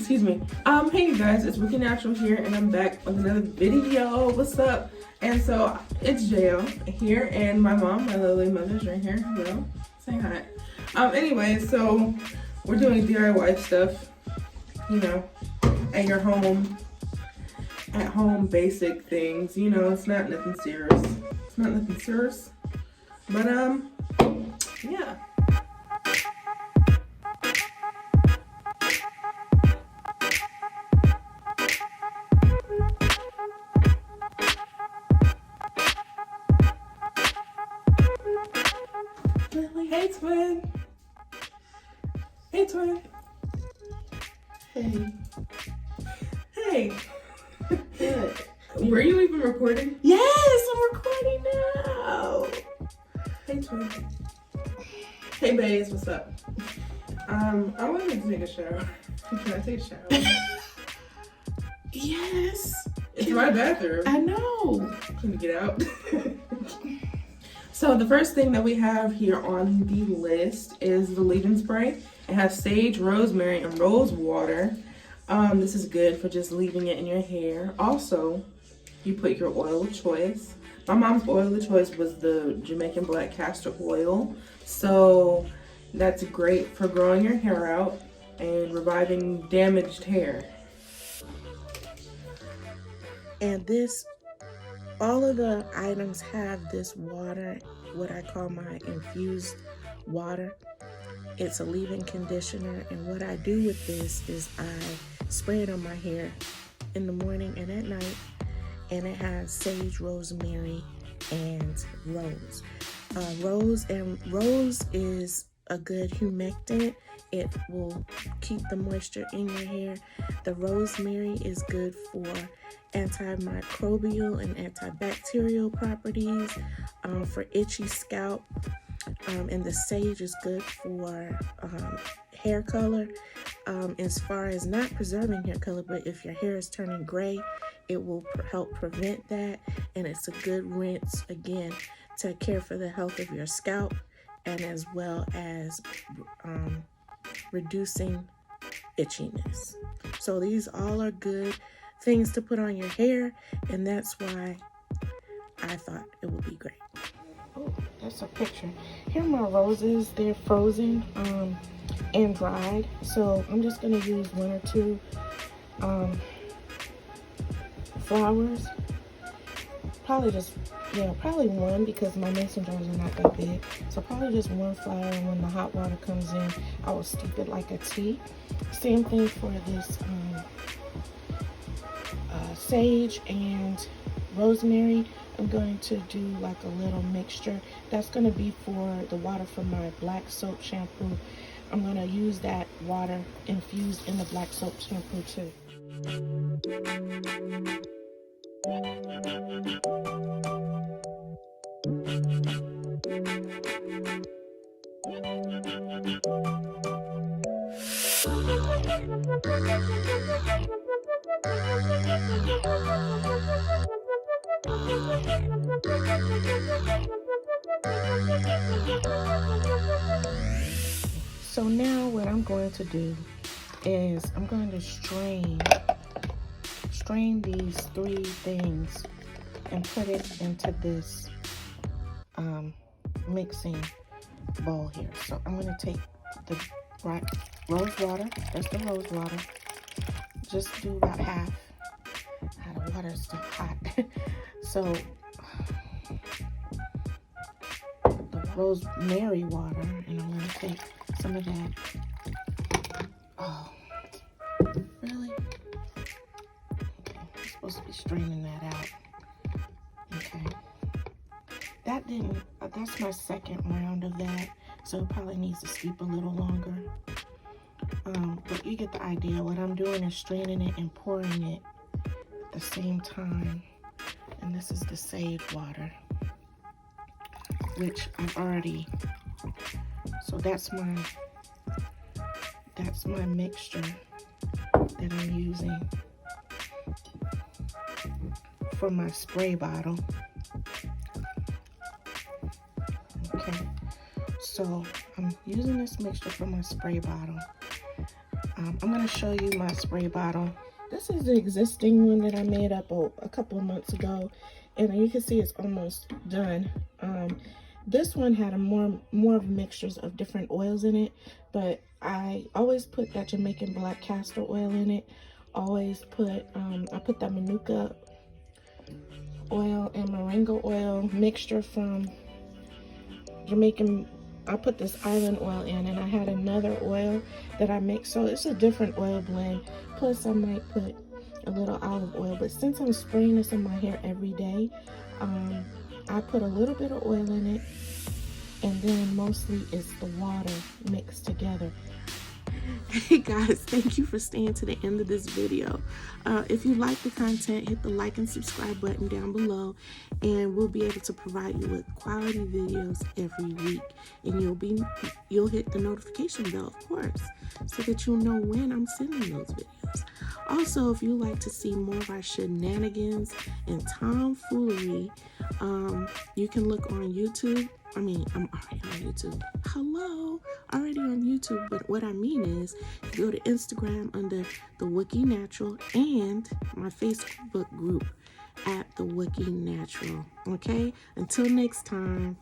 Excuse me. Hey you guys, it's TheWookie Natural here, and I'm back with another video. What's up? And so it's JL here, and my mom, my lovely mother's right here. Hello, say hi. Anyway, so we're doing DIY stuff, you know, at your home, at home basic things. You know, it's not nothing serious. It's not nothing serious, but yeah. Hey twin. Hey twin. Hey. Hey. What? Were you even recording? Yes, I'm recording now. Hey twin. Hey babes, what's up? I wanted to take a shower. Can I take a shower? Yes. It's my bathroom. I know. Can you get out? So the first thing that we have here on the list is the leave-in spray. It has sage, rosemary, and rose water. This is good for just leaving it in your hair. Also, you put your oil of choice. My mom's oil of choice was the Jamaican black castor oil. So that's great for growing your hair out and reviving damaged hair. And this, all of the items have this water, what I call my infused water. It's a leave-in conditioner, and what I do with this is I spray it on my hair in the morning and at night, and it has sage, rosemary, and rose. Rose is a good humectant. It will keep the moisture in your hair. The rosemary is good for antimicrobial and antibacterial properties, for itchy scalp, and the sage is good for hair color, as far as not preserving hair color, but if your hair is turning gray, it will help prevent that. And it's a good rinse, again, to care for the health of your scalp, and as well as reducing itchiness. So these all are good things to put on your hair, and that's why I thought it would be great. Oh, that's a picture. Here are my roses. They're frozen and dried. So I'm just gonna use one or two flowers. Probably one, because my mason jars are not that big. So probably just one flower, and when the hot water comes in, I will steep it like a tea. Same thing for this sage and rosemary. I'm going to do like a little mixture. That's going to be for the water from my black soap shampoo. I'm going to use that water infused in the black soap shampoo too. So now what I'm going to do is I'm going to strain these three things and put it into this mixing bowl here. So I'm going to take the rose water. That's the rose water. Just do about half. The water's still hot. So the rosemary water, and I'm going to take some of that. Oh, really? Okay, I'm supposed to be straining that out. Okay. That's my second round of that, so it probably needs to steep a little longer. But you get the idea. What I'm doing is straining it and pouring it at the same time. And this is the sage water, which I've already, so that's my mixture that I'm using for my spray bottle. Okay, so I'm using this mixture for my spray bottle. I'm going to show you my spray bottle. This is the existing one that I made up a couple of months ago, and you can see it's almost done. This one had a more mixtures of different oils in it, but I always put that Jamaican black castor oil in it. Always put I put that manuka oil and moringa oil mixture from Jamaican. I put this island oil in, and I had another oil that I mixed, so it's a different oil blend. Plus I might put a little olive oil, but since I'm spraying this in my hair every day, I put a little bit of oil in it, and then mostly it's the water mixed together. Hey guys, thank you for staying to the end of this video. If you like the content, hit the like and subscribe button down below, and we'll be able to provide you with quality videos every week. And you'll hit the notification bell, of course, so that you'll know when I'm sending those videos. Also, if you like to see more of our shenanigans and tomfoolery, you can look on YouTube. I'm already on YouTube. Hello, already on YouTube. But what I mean is, go to Instagram under TheWookie Natural and my Facebook group at TheWookie Natural. Okay? Until next time.